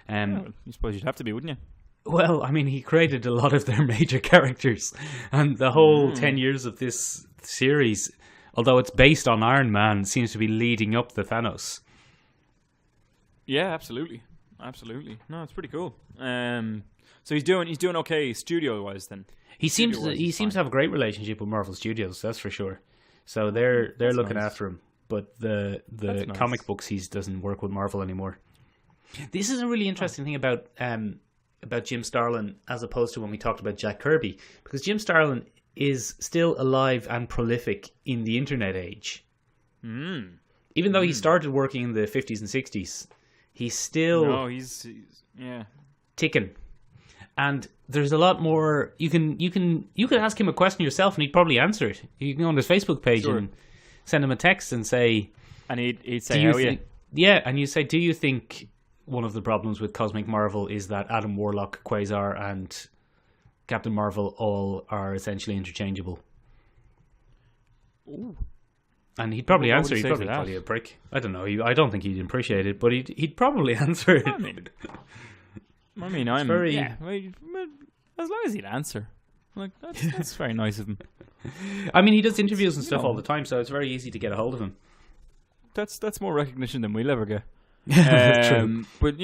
I suppose you'd have to be, wouldn't you? Well, I mean, he created a lot of their major characters, and the whole 10 years of this series, although it's based on Iron Man, seems to be leading up to Thanos. Yeah, absolutely. No, it's pretty cool. So he's doing okay studio-wise then. He seems to have a great relationship with Marvel Studios, that's for sure. So they're looking after him, but the comic books he doesn't work with Marvel anymore. This is a really interesting thing about Jim Starlin as opposed to when we talked about Jack Kirby, because Jim Starlin is still alive and prolific in the internet age. Even though he started working in the 50s and 60s, he's still he's ticking. And there's a lot more. You can ask him a question yourself, and he'd probably answer it. You can go on his Facebook page and send him a text and say, and he'd say, and you say, do you think one of the problems with Cosmic Marvel is that Adam Warlock, Quasar, and Captain Marvel all are essentially interchangeable? Ooh. And he'd probably answer. He'd probably call you a prick. I don't know. I don't think he'd appreciate it, but he'd probably answer it. I'm very as long as he'd answer. Like that's very nice of him. I mean, he does interviews and stuff all the time, so it's very easy to get a hold of him. That's more recognition than we'll ever get. True. But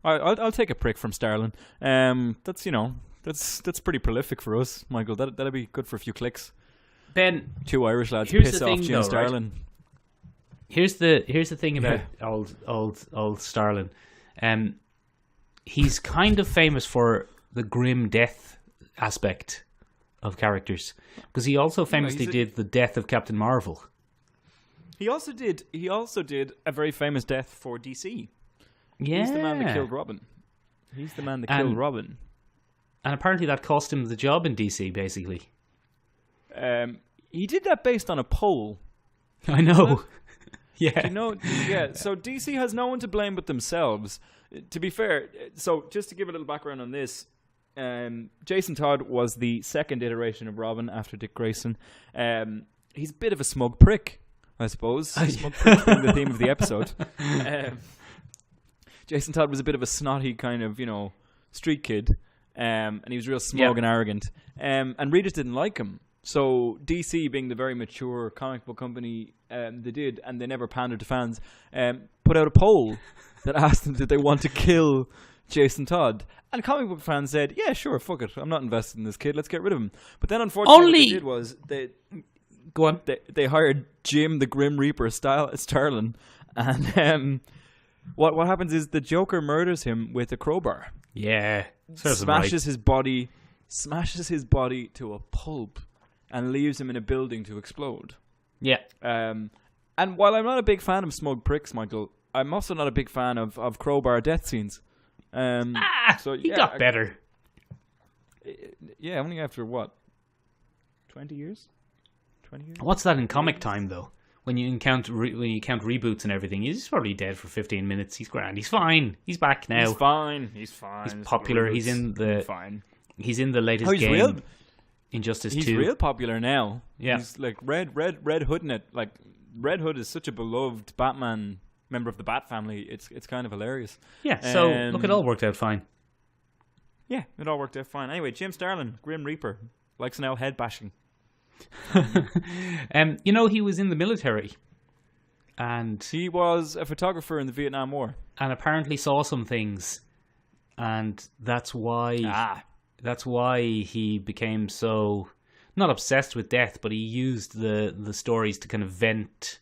I'll take a prick from Starlin. That's pretty prolific for us, Michael. That'd be good for a few clicks. Ben, 2 Irish lads piss off Jim Starlin. Right? Here's the thing about old Starlin. He's kind of famous for the grim death aspect of characters, because he also famously did the death of Captain Marvel. He also did a very famous death for DC. Yeah. He's the man that killed Robin. He's the man that killed Robin. And apparently that cost him the job in DC, basically. He did that based on a poll. I know. Yeah. So DC has no one to blame but themselves. To be fair, so just to give a little background on this, Jason Todd was the second iteration of Robin after Dick Grayson. He's a bit of a smug prick, I suppose. Smug prick being the theme of the episode. Jason Todd was a bit of a snotty kind of, street kid. And he was real smug and arrogant. And readers didn't like him. So DC, being the very mature comic book company they never pandered to fans, put out a poll that asked them did they want to kill Jason Todd. And comic book fans said, yeah, sure, fuck it. I'm not invested in this kid. Let's get rid of him. But then unfortunately what they did was Go on. They hired Jim the Grim Reaper Starlin. And what happens is the Joker murders him with a crowbar. Yeah. Smashes his body to a pulp and leaves him in a building to explode. Yeah. And while I'm not a big fan of smug pricks, Michael, I'm also not a big fan of crowbar death scenes. He got better. Yeah, only after what? 20 years? 20 years? What's that in comic time, though? When you count reboots and everything, he's probably dead for 15 minutes. He's grand. He's fine. He's back now. He's fine. He's popular. He's in the latest game. Real? Injustice 2. He's real popular now. Yeah. He's like Red Hood in it. Like Red Hood is such a beloved Batman member of the Bat family. It's kind of hilarious. Yeah. So look, it all worked out fine. Yeah, it all worked out fine. Anyway, Jim Starlin, Grim Reaper, likes an head bashing. He was in the military, and he was a photographer in the Vietnam War, and apparently saw some things, and that's why he became so not obsessed with death, but he used the stories to kind of vent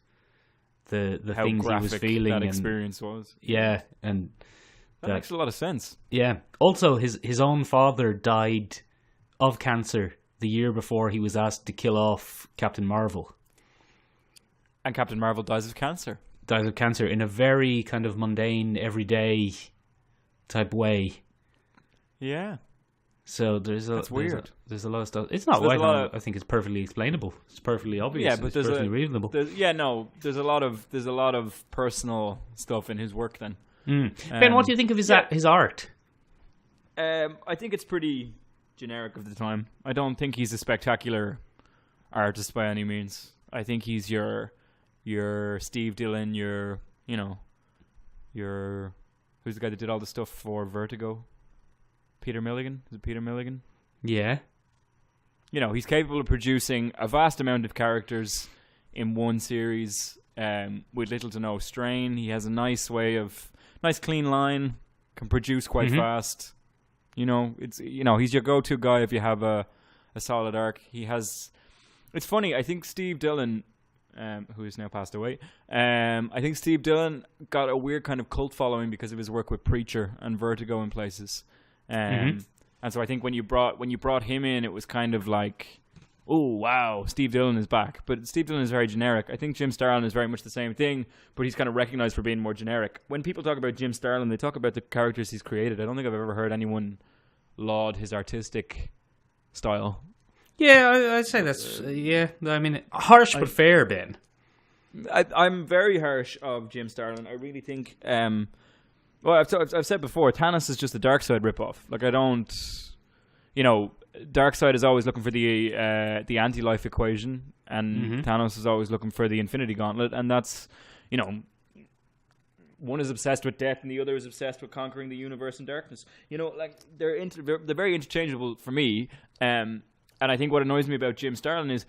the how things he was feeling. That experience was. Yeah, and that makes a lot of sense. Yeah. Also, his own father died of cancer the year before he was asked to kill off Captain Marvel. And Captain Marvel dies of cancer. Dies of cancer in a very kind of mundane, everyday type way. Yeah. So that's weird. There's a lot of stuff. It's not right. I think it's perfectly explainable. It's perfectly obvious. Yeah, but it's perfectly reasonable. There's a lot of personal stuff in his work then. Ben, what do you think of his art? I think it's pretty generic of the time. I don't think he's a spectacular artist by any means. I think he's your Steve Dillon, your who's the guy that did all the stuff for Vertigo? Peter Milligan? Is it Peter Milligan? Yeah. He's capable of producing a vast amount of characters in one series with little to no strain. He has a nice clean line, can produce quite fast. He's your go-to guy if you have a solid arc. It's funny, I think Steve Dillon, who is now passed away, I think Steve Dillon got a weird kind of cult following because of his work with Preacher and Vertigo in places. And so I think when you brought him in, it was kind of like, oh wow, Steve Dillon is back. But Steve Dillon is very generic. I think Jim Starlin is very much the same thing, but he's kind of recognized for being more generic. When people talk about Jim Starlin, they talk about the characters he's created. I don't think I've ever heard anyone laud his artistic style. Yeah, I'd say that's I mean, harsh but fair, Ben. I'm very harsh of Jim Starlin. I really think. I've said before, Thanos is just a Darkseid ripoff. Like I don't, Darkseid is always looking for the anti-life equation, and Thanos is always looking for the Infinity Gauntlet, and that's, one is obsessed with death and the other is obsessed with conquering the universe in darkness. They're very interchangeable for me. And I think what annoys me about Jim Starlin is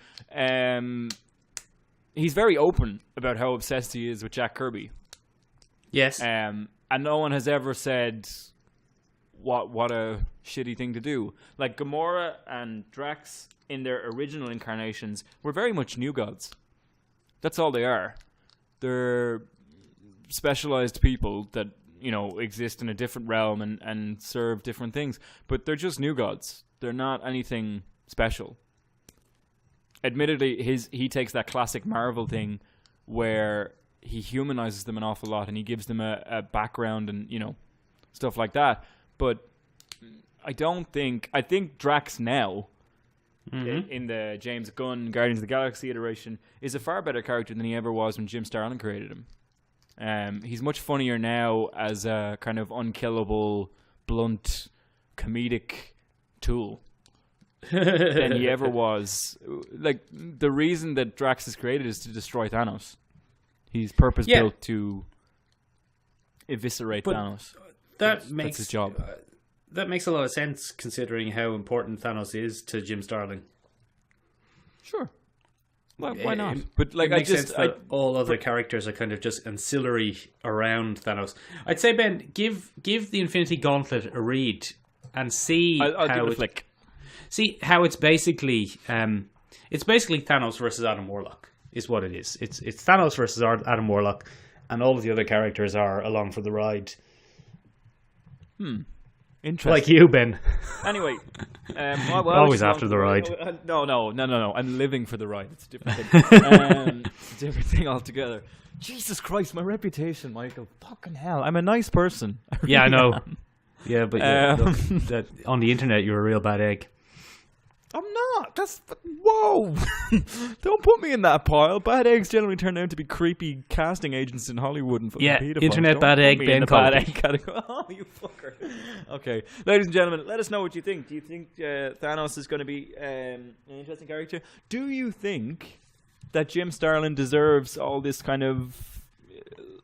he's very open about how obsessed he is with Jack Kirby. Yes. And no one has ever said what a shitty thing to do. Like Gamora and Drax in their original incarnations were very much new gods. That's all they are. They're specialized people that, exist in a different realm and serve different things. But they're just new gods. They're not anything special. Admittedly, he takes that classic Marvel thing where he humanizes them an awful lot and he gives them a background and, you know, stuff like that. But I think Drax now, in the James Gunn Guardians of the Galaxy iteration, is a far better character than he ever was when Jim Starlin created him. He's much funnier now as a kind of unkillable, blunt, comedic tool than he ever was. Like, the reason that Drax is created is to destroy Thanos. He's purpose-built to eviscerate Thanos. That's his job. That makes a lot of sense considering how important Thanos is to Jim Starlin. Sure. Well, why not? But like, it makes sense that all other characters are kind of just ancillary around Thanos. I'd say, Ben, give the Infinity Gauntlet a read and see I'll give it a flick. See how it's basically Thanos versus Adam Warlock is what it is. It's Thanos versus Adam Warlock, and all of the other characters are along for the ride. Interesting. Like you, Ben. Anyway, always after the ride. No. I'm living for the ride. It's a different thing. It's a different thing altogether. Jesus Christ, my reputation, Michael. Fucking hell, I'm a nice person. Yeah, I know. Yeah, but look, on the internet, you're a real bad egg. I'm not. Whoa! Don't put me in that pile. Bad eggs generally turn out to be creepy casting agents in Hollywood and fucking pedophiles. Internet bad egg, Ben bad egg category. Oh, you fucker. Okay, ladies and gentlemen, let us know what you think. Do you think Thanos is going to be an interesting character? Do you think that Jim Starlin deserves all this kind of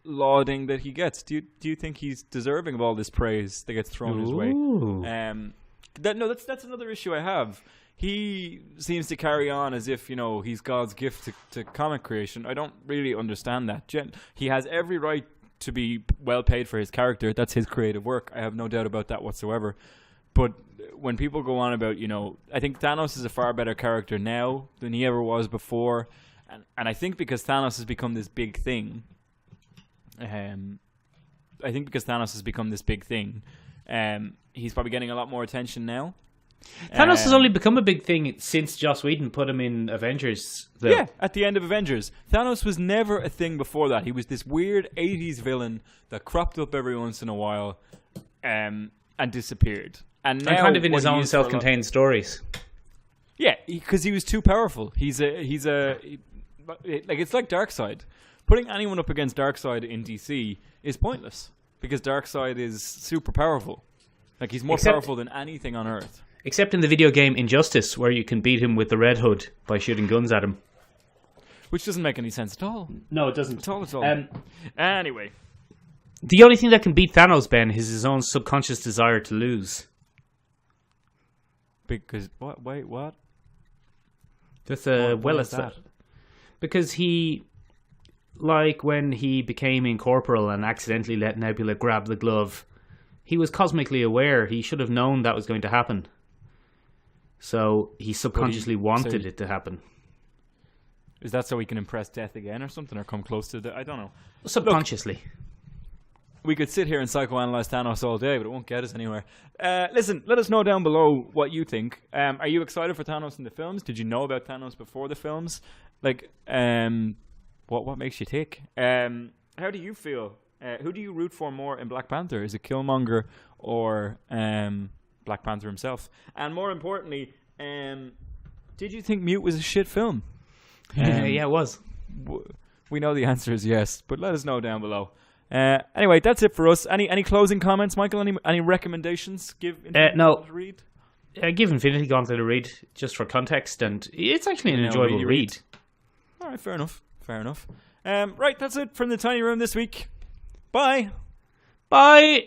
lauding that he gets? Do you think he's deserving of all this praise that gets thrown his way? That's another issue I have. He seems to carry on as if, you know, he's God's gift to comic creation. I don't really understand that. He has every right to be well paid for his character. That's his creative work. I have no doubt about that whatsoever. But when people go on about, you know, I think Thanos is a far better character now than he ever was before. And I think because Thanos has become this big thing, he's probably getting a lot more attention now. Thanos has only become a big thing since Joss Whedon put him in Avengers, though. Yeah, at the end of Avengers. Thanos was never a thing before that. He was this weird 80s villain that cropped up every once in a while and disappeared. And now, kind of in his own self-contained stories. Yeah, because he was too powerful. It's like Darkseid. Putting anyone up against Darkseid in DC is pointless because Darkseid is super powerful. Like, he's more powerful than anything on Earth. Except in the video game Injustice, where you can beat him with the Red Hood by shooting guns at him. Which doesn't make any sense at all. No, it doesn't. At all. Anyway. The only thing that can beat Thanos, Ben, is his own subconscious desire to lose. Because, what? Wait, what? That's well as that. Because he, like when he became incorporeal and accidentally let Nebula grab the glove, he was cosmically aware. He should have known that was going to happen. So he subconsciously wanted it to happen. Is that so he can impress death again or something, or come close to I don't know. Subconsciously. Look, we could sit here and psychoanalyze Thanos all day, but it won't get us anywhere. Listen, let us know down below what you think. Are you excited for Thanos in the films? Did you know about Thanos before the films? Like, what makes you tick? How do you feel? Who do you root for more in Black Panther? Is it Killmonger or Black Panther himself? And more importantly, did you think Mute was a shit film? Yeah, it was. We know the answer is yes, but let us know down below. Anyway, that's it for us. Any closing comments, Michael? Any recommendations? Give Infinity Gauntlet a read? Give Infinity Gauntlet a read, just for context, and it's actually an enjoyable read. All right, fair enough. Right, that's it from the Tiny Room this week. Bye. Bye.